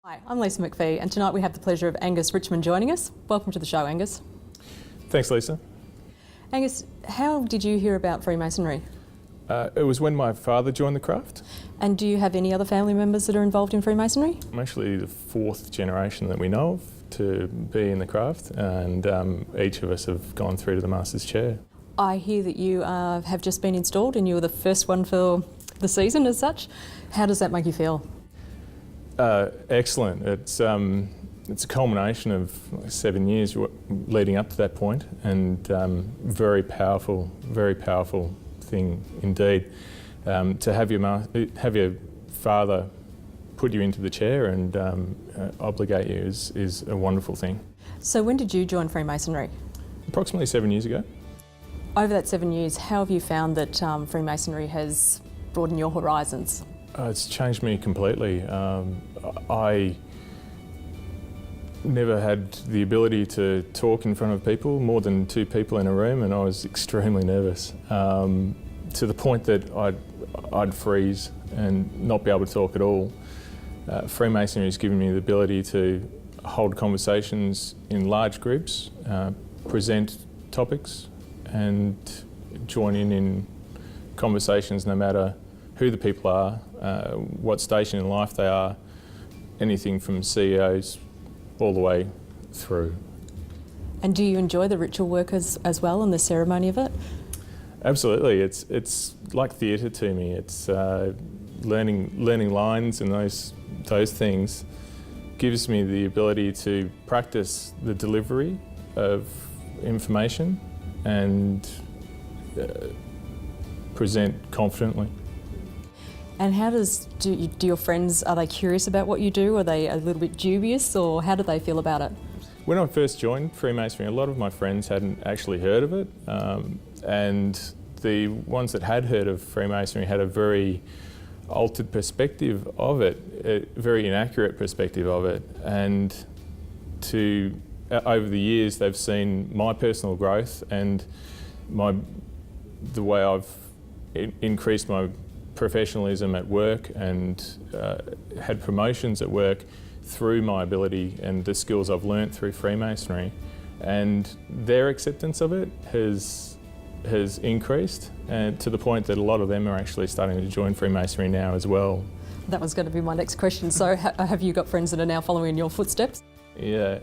Hi, I'm Lisa McPhee, and tonight we have the pleasure of Angus Richmond joining us. Welcome to the show, Angus. Thanks, Lisa. Angus, how did you hear about Freemasonry? It was when my father joined the craft. And do you have any other family members that are involved in Freemasonry? I'm actually the fourth generation that we know of to be in the craft, and each of us have gone through to the Master's Chair. I hear that you have just been installed and you were the first one for the season as such. How does that make you feel? Excellent. It's a culmination of 7 years leading up to that point, and very powerful thing indeed. To have your father put you into the chair and obligate you is a wonderful thing. So when did you join Freemasonry? Approximately 7 years ago. Over that 7 years, how have you found that Freemasonry has broadened your horizons? It's changed me completely. I never had the ability to talk in front of people, more than two people in a room, and I was extremely nervous, to the point that I'd freeze and not be able to talk at all. Freemasonry has given me the ability to hold conversations in large groups, present topics, and join in conversations no matter who the people are, what station in life they are, anything from CEOs all the way through. And do you enjoy the ritual work as well and the ceremony of it? Absolutely. It's like theatre to me. It's learning lines and those things gives me the ability to practice the delivery of information and present confidently. And how do your friends, are they curious about what you do? Are they a little bit dubious, or how do they feel about it? When I first joined Freemasonry, a lot of my friends hadn't actually heard of it, and the ones that had heard of Freemasonry had a very altered perspective of it, a very inaccurate perspective of it, and over the years they've seen my personal growth and the way I've increased my professionalism at work and had promotions at work through my ability and the skills I've learnt through Freemasonry, and their acceptance of it has increased, and to the point that a lot of them are actually starting to join Freemasonry now as well. That was going to be my next question. So have you got friends that are now following in your footsteps? Yeah,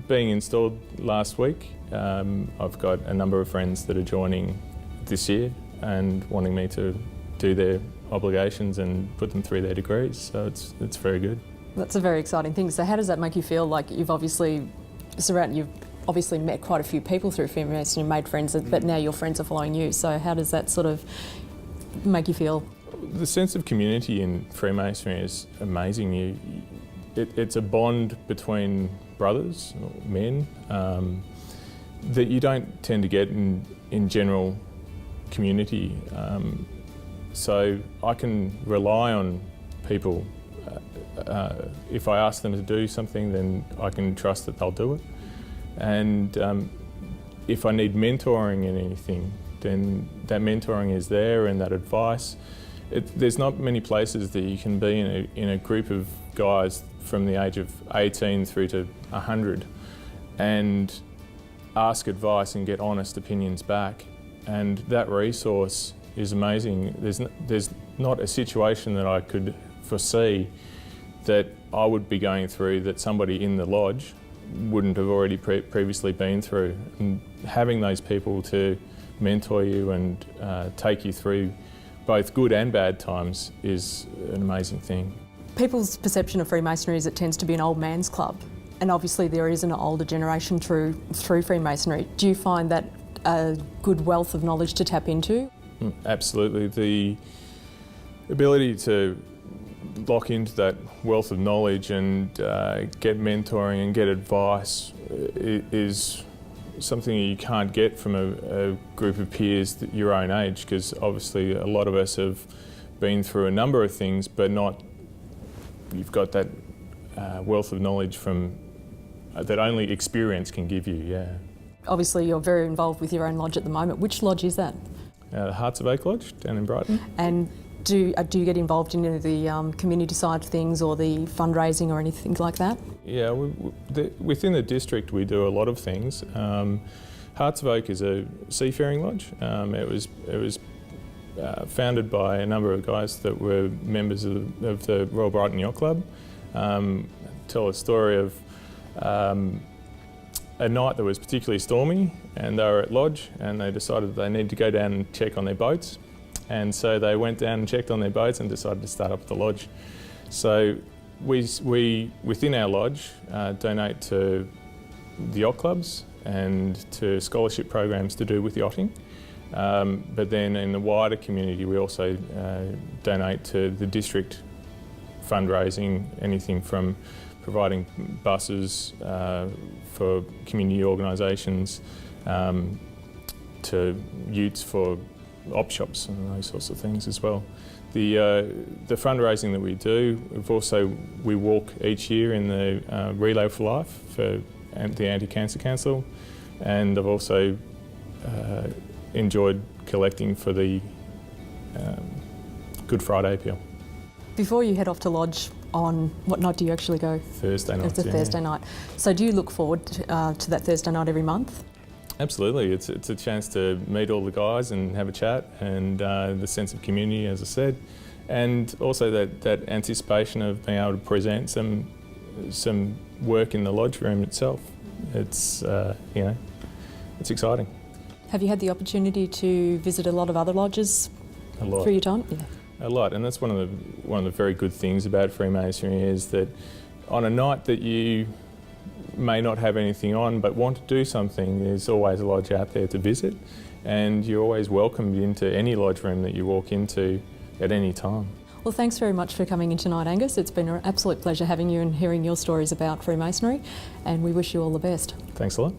being installed last week, I've got a number of friends that are joining this year and wanting me to do their obligations and put them through their degrees, so it's very good. That's a very exciting thing. So how does that make you feel? Like you've obviously met quite a few people through Freemasonry, made friends, but now your friends are following you. So how does that sort of make you feel? The sense of community in Freemasonry is amazing. It's a bond between brothers, men, that you don't tend to get in general community. So I can rely on people. If I ask them to do something, then I can trust that they'll do it. And if I need mentoring in anything, then that mentoring is there, and that advice. There's not many places that you can be in a group of guys from the age of 18 through to 100 and ask advice and get honest opinions back. And that resource is amazing. There's not a situation that I could foresee that I would be going through that somebody in the lodge wouldn't have already previously been through. And having those people to mentor you and take you through both good and bad times is an amazing thing. People's perception of Freemasonry is it tends to be an old man's club, and obviously there is an older generation through Freemasonry. Do you find that a good wealth of knowledge to tap into? Absolutely. The ability to lock into that wealth of knowledge and get mentoring and get advice is something you can't get from a group of peers that your own age, because obviously a lot of us have been through a number of things, but you've got that wealth of knowledge from that only experience can give you, yeah. Obviously you're very involved with your own lodge at the moment. Which lodge is that? The Hearts of Oak Lodge down in Brighton. And Do you get involved in any of the community side of things or the fundraising or anything like that? Yeah, within the district we do a lot of things. Hearts of Oak is a seafaring lodge. It was founded by a number of guys that were members of the Royal Brighton Yacht Club. Tell a story of a night that was particularly stormy, and they were at lodge and they decided they needed to go down and check on their boats. And so they went down and checked on their boats and decided to start up the lodge. So we within our lodge, donate to the yacht clubs and to scholarship programs to do with yachting. But then in the wider community, we also donate to the district fundraising, anything from providing buses for community organisations to utes for op shops and those sorts of things as well. The fundraising that we do, we walk each year in the Relay for Life for the Anti-Cancer Council, and I've also enjoyed collecting for the Good Friday appeal. Before you head off to lodge, on what night do you actually go? Thursday night. It's a Thursday night. So do you look forward to that Thursday night every month? Absolutely, it's a chance to meet all the guys and have a chat, and the sense of community, as I said, and also that anticipation of being able to present some work in the lodge room itself. It's it's exciting. Have you had the opportunity to visit a lot of other lodges through your time? Yeah. A lot, and that's one of the very good things about Freemasonry is that on a night that you may not have anything on but want to do something, there's always a lodge out there to visit, and you're always welcomed into any lodge room that you walk into at any time. Well, thanks very much for coming in tonight, Angus. It's been an absolute pleasure having you and hearing your stories about Freemasonry, and we wish you all the best. Thanks a lot.